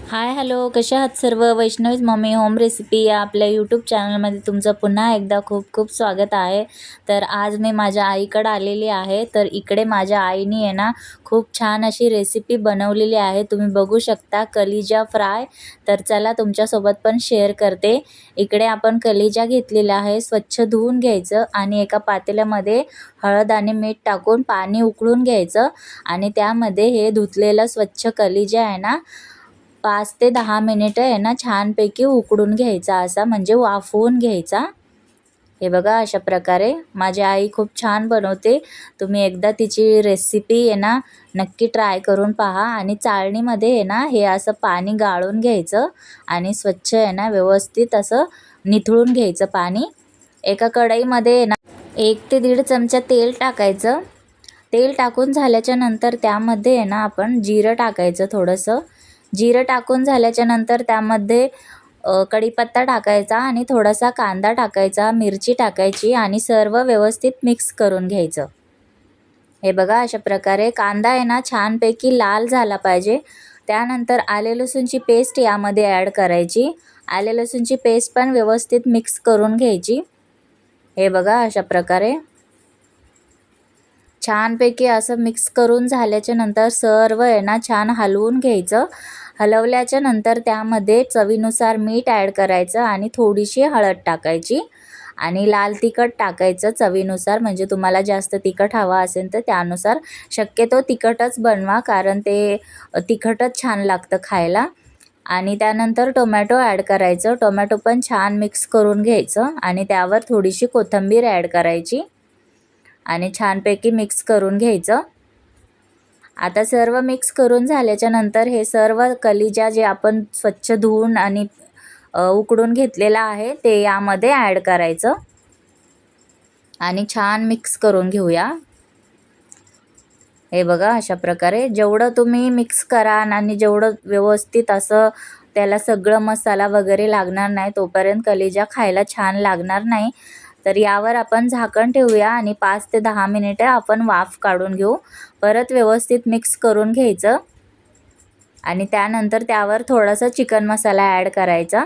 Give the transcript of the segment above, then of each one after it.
Hi hello, कसे आहात सर्व? वैष्णवीज मम्मी होम रेसिपी या आपल्या यूट्यूब चॅनलमध्ये तुमचं पुन्हा एकदा खूप खूप स्वागत आहे. तर आज मी माझ्या आईकडे आलेली आहे. तर इकडे माझ्या आईने आहे ना खूप छान अशी रेसिपी बनवलेली आहे. तुम्ही बघू शकता कलिजा फ्राय. तर चला तुमच्यासोबत पण शेअर करते. इकडे आपण कलिजा घेतलेला आहे, स्वच्छ धुवून घ्यायचं आणि एका पातेल्यामध्ये हळद आणि मीठ टाकून पाणी उकळून घ्यायचं आणि त्यामध्ये हे धुतलेलं स्वच्छ कलिजा आहे ना 5 ते 10 मिनिटं आहे ना छानपैकी उकडून घ्यायचा, असा म्हणजे वाफवून घ्यायचा. हे बघा अशा प्रकारे माझी आई खूप छान बनवते. तुम्ही एकदा तिची रेसिपी आहे ना नक्की ट्राय करून पहा. आणि चाळणीमध्ये आहे ना हे असं पाणी गाळून घ्यायचं आणि स्वच्छ आहे ना व्यवस्थित असं निथळून घ्यायचं पाणी. एका कढईमध्ये आहे ना 1 ते 1.5 चमचा तेल टाकायचं. तेल टाकून झाल्याच्या नंतर त्यामध्ये आहे ना आपण जिरं टाकायचं थोडंसं. जिरं टाकून झाल्याच्या नंतर त्यामध्ये कढीपत्ता टाकायचा आणि थोडासा कांदा टाकायचा, मिरची टाकायची आणि सर्व व्यवस्थित मिक्स करून घ्यायचं. हे बघा अशा प्रकारे कांदा आहे ना छानपैकी लाल झाला पाहिजे. त्यानंतर आले लसूणची पेस्ट यामध्ये ॲड करायची. आले लसूणची पेस्ट पण व्यवस्थित मिक्स करून घ्यायची. हे बघा अशा प्रकारे छानपैकी असं मिक्स करून झाल्याच्या नंतर सर्व आहे ना छान हलवून घ्यायचं. हलवल्याच्या नंतर त्यामध्ये चवीनुसार मीठ ॲड करायचं आणि थोडीशी हळद टाकायची आणि लाल तिखट टाकायचं चवीनुसार. म्हणजे तुम्हाला जास्त तिखट हवा असेल तर त्यानुसार. शक्यतो तिखटच बनवा कारण ते तिखटच छान लागतं खायला. आणि त्यानंतर टोमॅटो ॲड करायचं. टोमॅटो पण छान मिक्स करून घ्यायचं आणि त्यावर थोडीशी कोथिंबीर ॲड करायची आणि छानपैकी मिक्स करून घ्यायचं. आता सर्व मिक्स करून झाल्याच्या नंतर हे सर्व कलिजा जे आपण स्वच्छ धुवून आणि उकडून घेतलेला आहे ते यामध्ये ॲड करायचं आणि छान मिक्स करून घेऊया. हे बघा अशा प्रकारे जेवढं तुम्ही मिक्स कराल आणि जेवढं व्यवस्थित असं त्याला सगळं मसाला वगैरे लागणार नाही तोपर्यंत कलिजा खायला छान लागणार नाही. तर यावर आपण झाकण ठेवूया आणि 5 ते 10 मिनिटे आपण वाफ काढून घेऊ. परत व्यवस्थित मिक्स करून घ्यायचं आणि त्यानंतर त्यावर थोडासा चिकन मसाला ॲड करायचा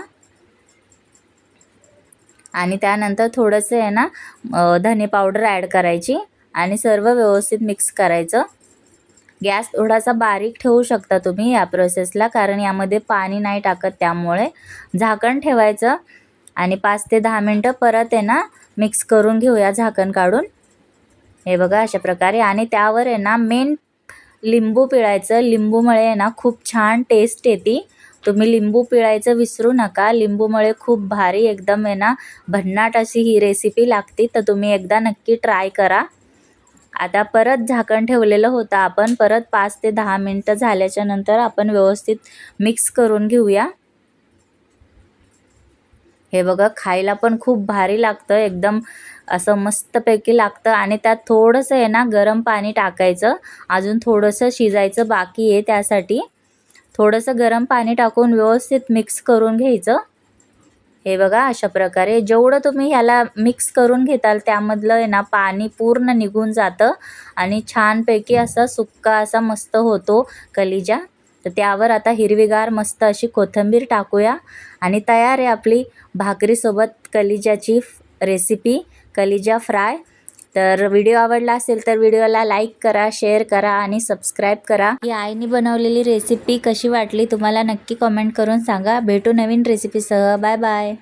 आणि त्यानंतर थोडंसं आहे ना धने पावडर ॲड करायची आणि सर्व व्यवस्थित मिक्स करायचं. गॅस थोडासा बारीक ठेवू शकता तुम्ही या प्रोसेसला कारण यामध्ये पाणी नाही टाकत, त्यामुळे झाकण ठेवायचं आणि 5 ते 10 मिनिटं परत आहे ना मिक्स करून घेऊया झाकण काढून. हे बघा अशा प्रकारे आणि त्यावर आहे ना मेन लिंबू पिळायचं. लिंबूमुळे आहे ना खूप छान टेस्ट येते. तुम्ही लिंबू पिळायचं विसरू नका. लिंबूमुळे खूप भारी एकदम आहे ना भन्नाट अशी ही रेसिपी लागते. तर तुम्ही एकदा नक्की ट्राय करा. आता परत झाकण ठेवलेलं होतं आपण. परत 5 ते 10 मिनिटं झाल्याच्या नंतर आपण व्यवस्थित मिक्स करून घेऊया. हे बघा खायला पण खूप भारी लागतं, एकदम असं मस्तपैकी लागतं. आणि त्यात थोडंसं आहे ना गरम पाणी टाकायचं. अजून थोडंसं शिजायचं बाकी आहे, त्यासाठी थोडंसं गरम पाणी टाकून व्यवस्थित मिक्स करून घ्यायचं. हे बघा अशा प्रकारे जेवढं तुम्ही ह्याला मिक्स करून घेताल त्यामधलं आहे ना पाणी पूर्ण निघून जातं आणि छानपैकी असा सुक्का असा मस्त होतो कलिजा. तर त्यावर आता हिरवीगार मस्त अशी कोथिंबीर टाकूया आणि तयार आहे आपली भाकरीसोबत कलिजाची रेसिपी, कलिजा फ्राय. तर व्हिडिओ आवडला असेल तर व्हिडिओला लाईक करा, शेअर करा आणि सबस्क्राईब करा. ही आईने बनवलेली रेसिपी कशी वाटली तुम्हाला नक्की कमेंट करून सांगा. भेटू नवीन रेसिपीसह. Bye bye.